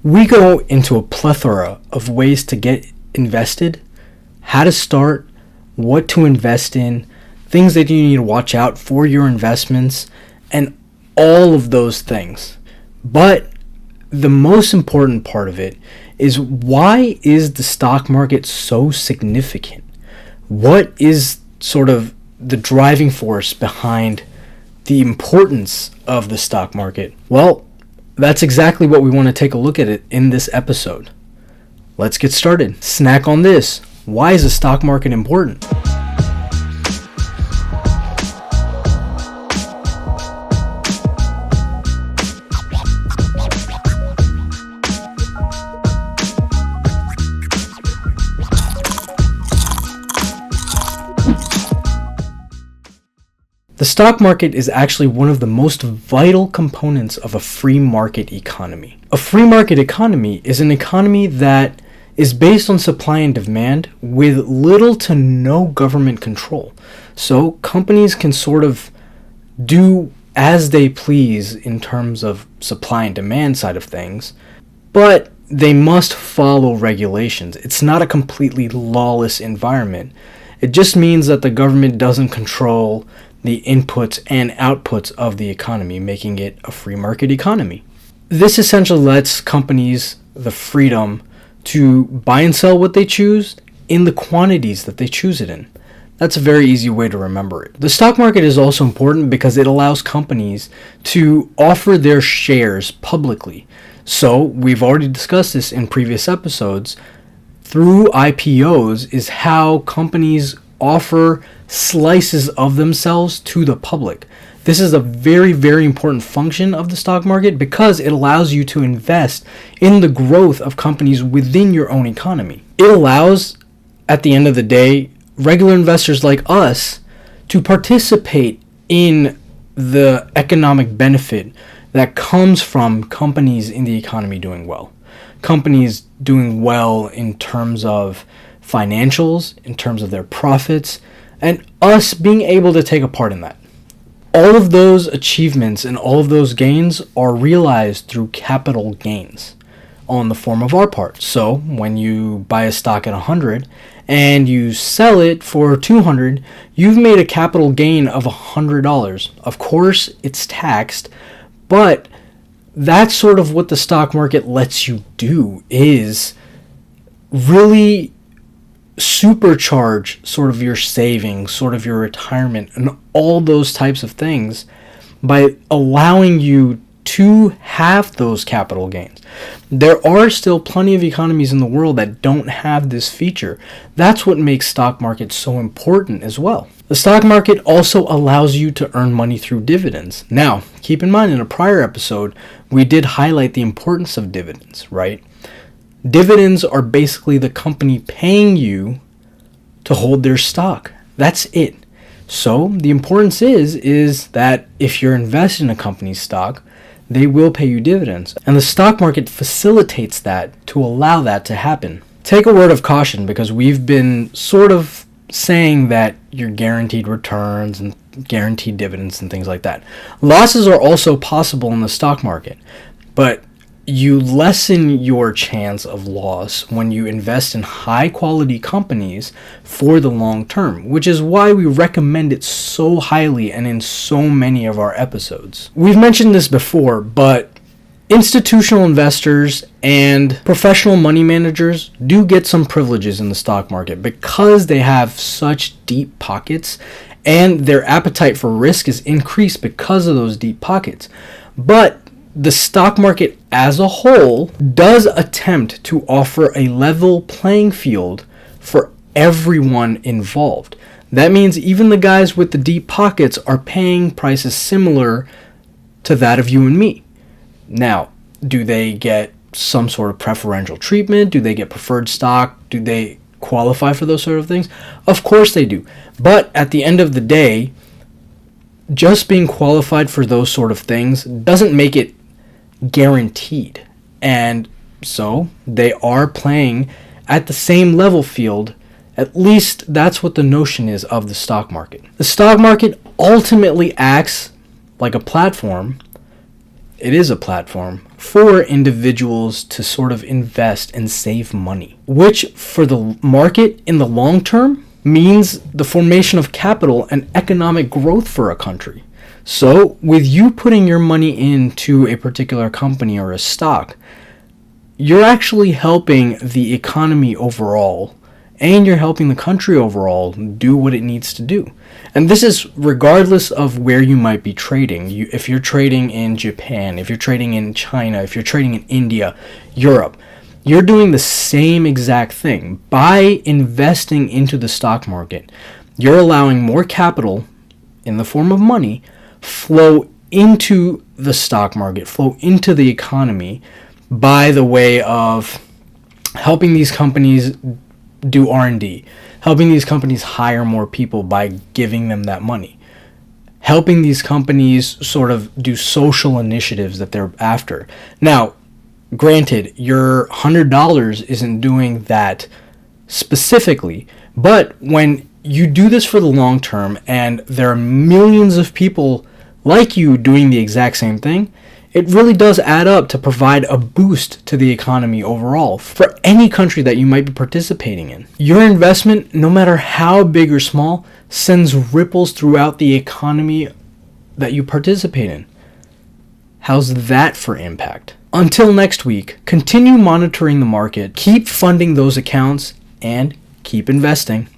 We go into a plethora of ways to get invested, how to start, what to invest in, things that you need to watch out for your investments, and all of those things. But the most important part of it is, why is the stock market so significant? What is sort of the driving force behind the importance of the stock market? Well, that's exactly what we want to take a look at it in this episode. Let's get started. Snack on this. Why is the stock market important? The stock market is actually one of the most vital components of a free market economy. A free market economy is an economy that is based on supply and demand with little to no government control. So companies can sort of do as they please in terms of supply and demand side of things, but they must follow regulations. It's not a completely lawless environment. It just means that the government doesn't control the inputs and outputs of the economy, making it a free market economy. This essentially lets companies the freedom to buy and sell what they choose in the quantities that they choose it in. That's a very easy way to remember it. The stock market is also important because it allows companies to offer their shares publicly. So we've already discussed this in previous episodes. Through IPOs is how companies offer slices of themselves to the public. This is a very, very important function of the stock market because it allows you to invest in the growth of companies within your own economy. It allows, at the end of the day, regular investors like us to participate in the economic benefit that comes from companies in the economy doing well. Companies doing well in terms of financials, in terms of their profits, and us being able to take a part in that. All of those achievements and all of those gains are realized through capital gains on the form of our part. So when you buy a stock at 100 and you sell it for 200, you've made a capital gain of $100. Of course, it's taxed, but that's sort of what the stock market lets you do, is really supercharge sort of your savings, sort of your retirement, and all those types of things by allowing you to have those capital gains. There are still plenty of economies in the world that don't have this feature. That's what makes stock markets so important as well. The stock market also allows you to earn money through dividends. Now, keep in mind, in a prior episode, we did highlight the importance of dividends, right? Dividends are basically the company paying you to hold their stock. That's it. So the importance is that if you're invested in a company's stock, they will pay you dividends. And the stock market facilitates that to allow that to happen. Take a word of caution, because we've been sort of saying that you're guaranteed returns and guaranteed dividends and things like that. Losses are also possible in the stock market, but you lessen your chance of loss when you invest in high quality companies for the long term, which is why we recommend it so highly and in so many of our episodes. We've mentioned this before, but institutional investors and professional money managers do get some privileges in the stock market because they have such deep pockets, and their appetite for risk is increased because of those deep pockets. But the stock market as a whole does attempt to offer a level playing field for everyone involved. That means even the guys with the deep pockets are paying prices similar to that of you and me. Now, do they get some sort of preferential treatment? Do they get preferred stock? Do they qualify for those sort of things? Of course they do. But at the end of the day, just being qualified for those sort of things doesn't make it guaranteed. And so they are playing at the same level field. At least that's what the notion is of the stock market. The stock market ultimately acts like a platform. It is a platform for individuals to sort of invest and save money, which for the market in the long term means the formation of capital and economic growth for a country. So with you putting your money into a particular company or a stock, you're actually helping the economy overall, and you're helping the country overall do what it needs to do. And this is regardless of where you might be trading. If you're trading in Japan, if you're trading in China, if you're trading in India, Europe, you're doing the same exact thing. By investing into the stock market, you're allowing more capital in the form of money flow into the stock market, flow into the economy by the way of helping these companies do R&D, helping these companies hire more people by giving them that money, helping these companies sort of do social initiatives that they're after. Now, granted, your $100 isn't doing that specifically, but when you do this for the long term and there are millions of people like you doing the exact same thing, it really does add up to provide a boost to the economy overall for any country that you might be participating in. Your investment, no matter how big or small, sends ripples throughout the economy that you participate in. How's that for impact? Until next week, continue monitoring the market, keep funding those accounts, and keep investing.